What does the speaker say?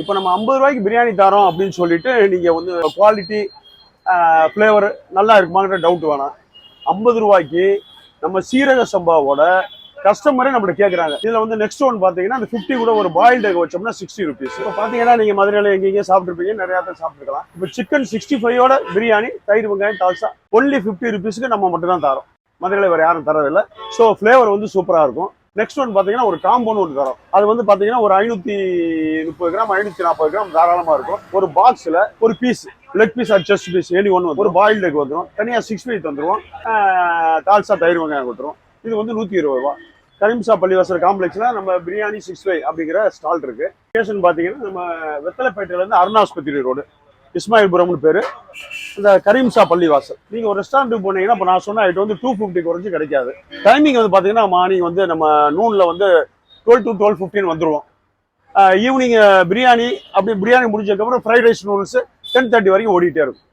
இப்போ நம்ம 50 ரூபாய்க்கு பிரியாணி தரோம் அப்படின்னு சொல்லிட்டு நீங்கள் வந்து குவாலிட்டி ஃப்ளேவர் நல்லா இருக்குமாங்கிற டவுட் வேணாம். 50 ரூபாய்க்கு நம்ம சீரக சம்பாவோட கஸ்டமரே நம்மகிட்ட கேட்குறாங்க. இதில் வந்து நெக்ஸ்ட் ஒன் பார்த்தீங்கன்னா அந்த 50 கூட ஒரு பாயில்டு எக் வச்சோம்னா 60 ருபீஸ். இப்போ பார்த்தீங்கன்னா நீங்கள் மதுரையில் எங்கெங்கே சாப்பிட்ருப்பீங்க, நிறையா பேர் சாப்பிட்டுருக்கலாம். இப்போ சிக்கன் 65ஓட பிரியாணி தயிர் வெங்காயம் தால்சா ஒன்லி 50 ருபீஸுக்கு நம்ம மட்டும் தான் தரோம். மதுரையில் வேறு யாரும் தரதில்லை. ஸோ ஃப்ளேவர் வந்து சூப்பராக இருக்கும். நெக்ஸ்ட் ஒன் பார்த்தீங்கன்னா ஒரு காம்போன்னு ஒன்று தரோம். அது வந்து பார்த்தீங்கன்னா ஒரு 530 கிராம் 540 கிராம் தாராளமாக இருக்கும். ஒரு பாக்ஸில் ஒரு piece leg piece or chest piece any ஒன்று ஒரு பாயில்டு எக் வந்துடும். தனியாக 6 வந்துடும். தால்சா தயிர் வெங்காயம் கொடுத்துரும். இது வந்து 120 ரூபா. கரீம்சா பள்ளிவாசல் காம்ப்ளெக்ஸில் நம்ம பிரியாணி 65 அப்படிங்கிற ஸ்டால் இருக்கு. லொகேஷன் பார்த்தீங்கன்னா நம்ம வெத்தலைப்பேட்டையிலேருந்து அருணாஸ்பத்திரி ரோடு இஸ்மாயில்புரம்னு பேர். இந்த கரீம்சா பள்ளிவாசல். நீங்கள் ஒரு ரெஸ்டாரண்ட்டுக்கு போனீங்கன்னா இப்போ நான் சொன்ன ஐட்டம் வந்து 250 குறைஞ்சி கிடைக்காது. டைமிங் வந்து பார்த்தீங்கன்னா மார்னிங் வந்து நம்ம நூனில் வந்து 12 to 12:15 வந்துடுவோம். ஈவினிங் பிரியாணி அப்படி பிரியாணி முடிஞ்சதுக்கப்புறம் ஃப்ரைட் ரைஸ் நூடுல்ஸ் 10:30 வரைக்கும் ஓடிட்டே இருக்கும்.